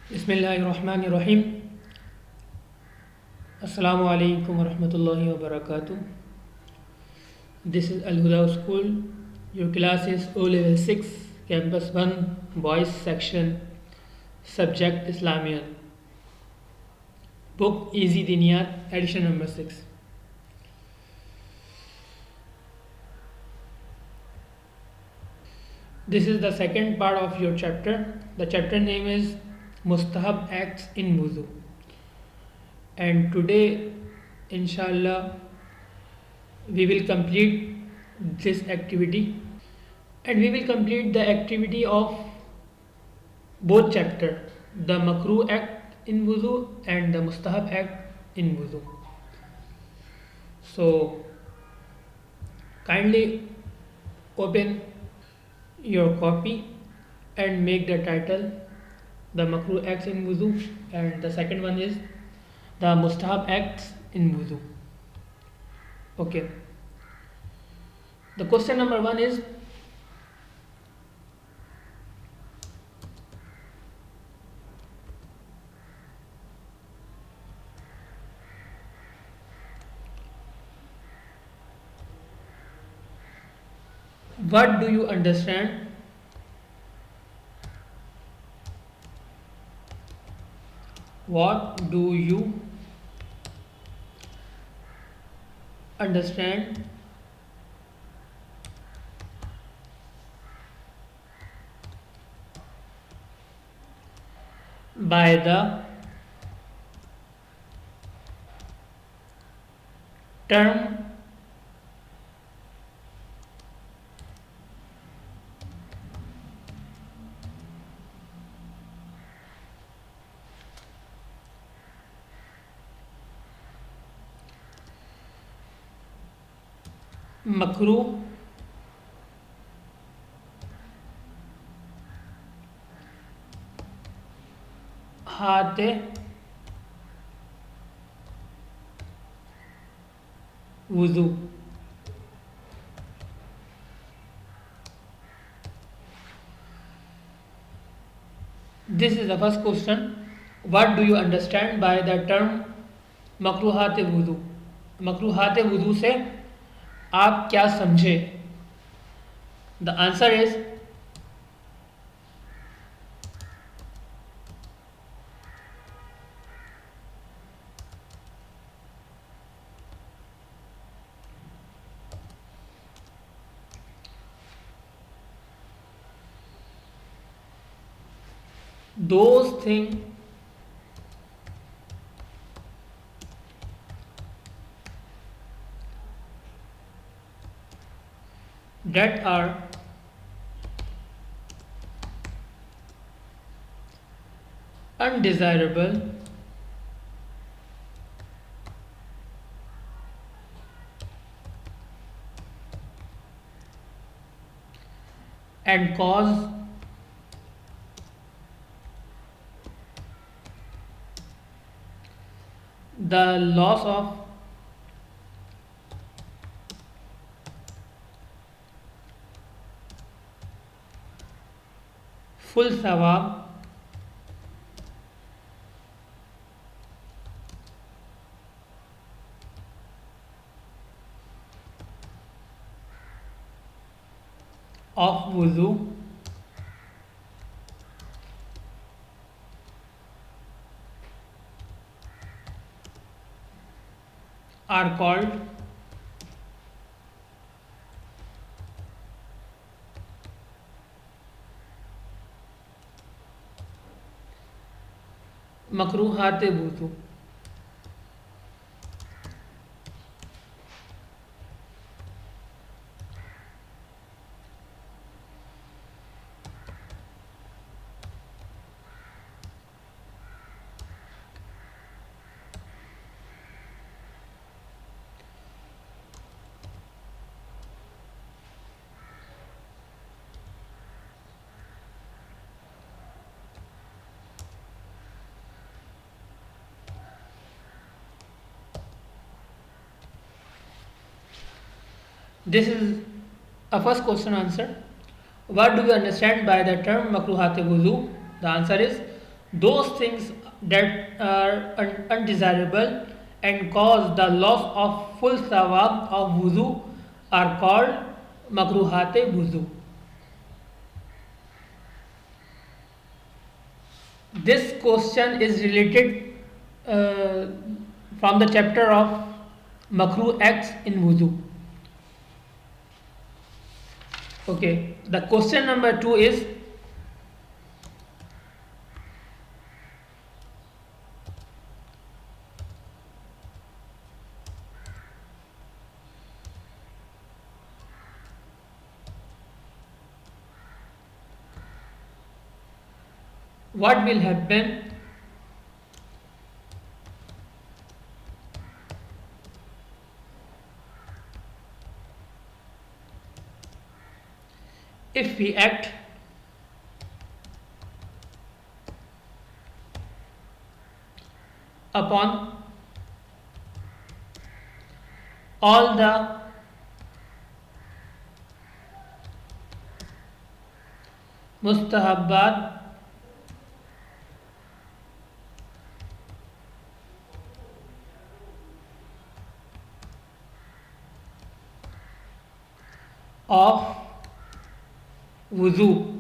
बिस्मिल्लाहिर्रहमानिर्रहीम। अस्सलामु अलैकुम वरहमतुल्लाहि वबरकातुह। This is Al Huda School. Your class is O Level 6, Campus 1, Boys Section, Subject Islamian. Book Easy Diniyat, edition number 6. This is the second part of your chapter. The chapter name is Mustahab Acts in Wudu. And today, inshallah, we will complete this activity, and we will complete the activity of both chapter, the makruh act in wudu and the mustahab act in wudu. So kindly open your copy and make the title the makruh acts in wudu, and the second one is the mustahab acts in wudu. Okay. The question number 1 is, what do you understand what do you understand by the term makruh हाते वुजू? This is the first question. What do you understand by the term makruhat wudu? makruhat wudu से आप क्या समझे? The answer is those things that are undesirable and cause the loss of full sawab of wudu are called makruhat wudu. This is a first question answer. What do you understand by the term makruhat wudu? The answer is those things that are undesirable and cause the loss of full sawab of wuzu are called makruhat wuzu. This question is related uh, from the chapter of makruh acts in wudu. Okay, the question number 2 is what will happen if we act upon all the mustahabbat of wudu.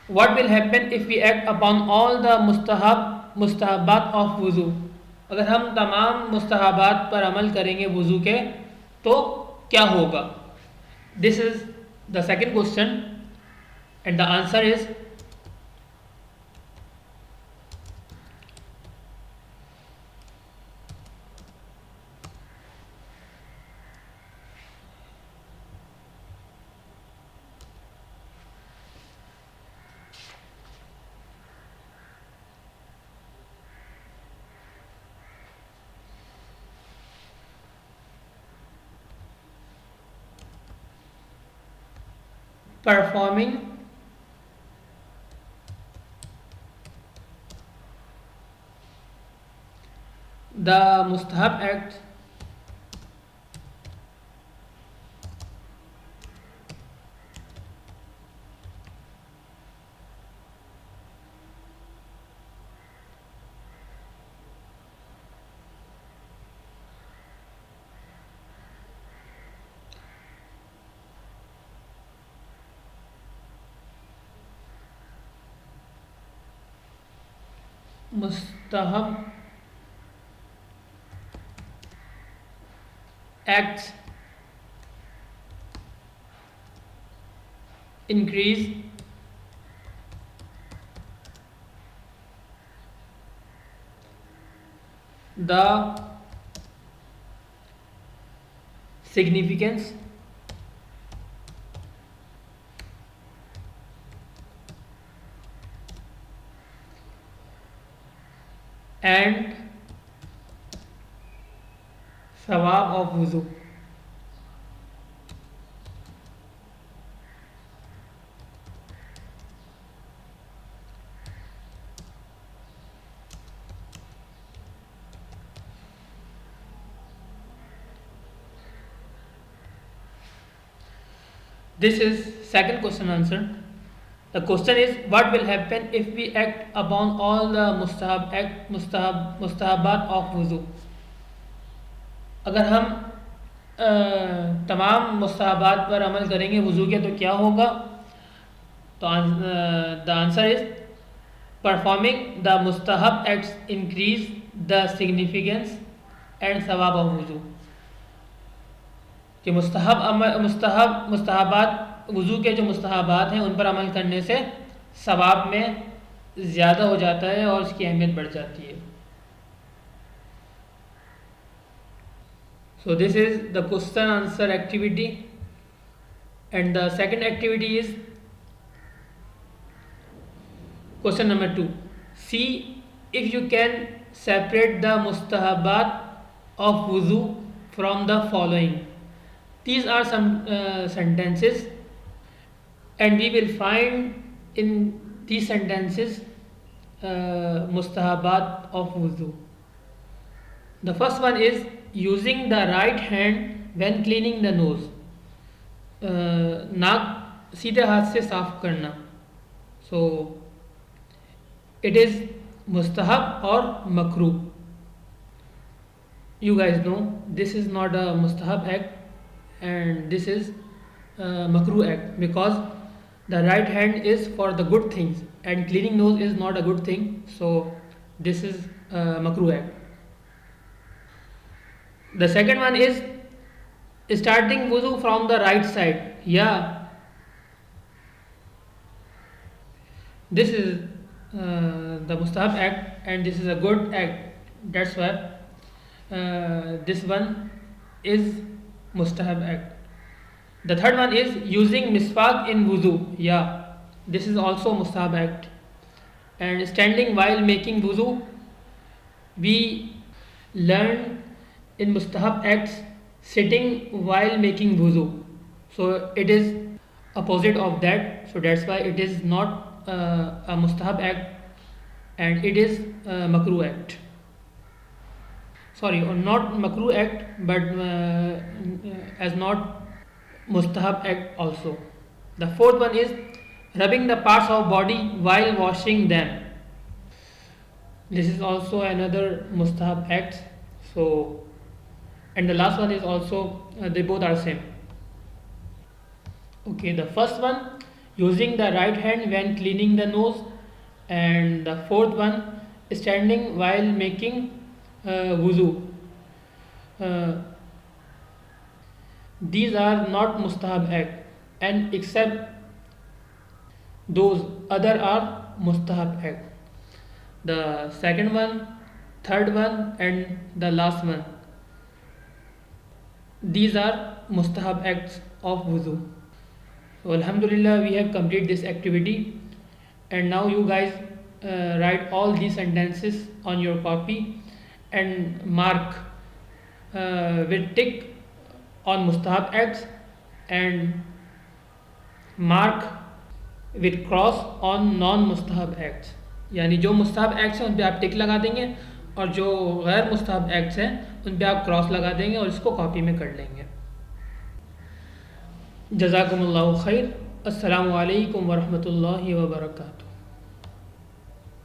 What will happen if we act upon all the mustahabat of wudu? अगर हम तमाम मुस्तहबात पर अमल करेंगे वुज़ू के तो क्या होगा? This is the second question and the answer is performing the mustahab act mustahab acts increase the significance and sawab of wuzu. This is second question answer. The question is what will happen if we act upon all the mustahabat of wuzu. अगर हम तमाम मुस्तहबात पर अमल करेंगे वुज़ू के तो क्या होगा? तो the answer is performing the मुस्तहब acts increase the significance and सवाब ऑफ वुज़ू. कि मुस्तहबात वुज़ू के जो मुस्तहबात हैं उन पर अमल करने से सवाब में ज़्यादा हो जाता है और उसकी अहमियत बढ़ जाती है. So this is the question answer activity and the second activity is question number 2. See if you can separate the mustahabat of wuzu from the following. These are some sentences and we will find in these sentences mustahabat of wuzu. The first one is using the right hand when cleaning the nose, नाक सीधे हाथ से साफ करना. So it is मुस्तहब और Makru. You guys know this is not a mustahab act and this is makruh act, because the right hand is for the good things and cleaning nose is not a good thing. So this is makruh act. The second one is starting wuzu from the right side. Yeah, this is the mustahab act and this is a good act. That's why this one is mustahab act. The third one is using miswak in wuzu. Yeah, this is also mustahab act. And standing while making wuzu, we learn in mustahab acts sitting while making wuzu. So it is opposite of that. So that's why it is not a mustahab act and it is makruh act. Sorry, or not makruh act, but as not mustahab act also. The fourth one is rubbing the parts of body while washing them. This is also another mustahab act. So, and the last one is also they both are same. Okay, the first one using the right hand when cleaning the nose, and the fourth one standing while making wuzu. These are not mustahab act, and except those other are mustahab act. The second one, third one and the last one, these are mustahab acts of wuzu. So alhamdulillah, we have completed this activity, and now you guys write all these sentences on your copy and mark with tick on mustahab acts and mark with cross on non mustahab acts. यानी जो मुस्तहब acts हैं उन पे आप टिक लगा देंगे और जो गैर मुस्तहब एक्ट्स हैं उन पे आप क्रॉस लगा देंगे और इसको कॉपी में कर लेंगे. जज़ाकुमुल्लाहु खैर. अस्सलामु अलैकुम वरहमतुल्लाहि वबरकातुहू.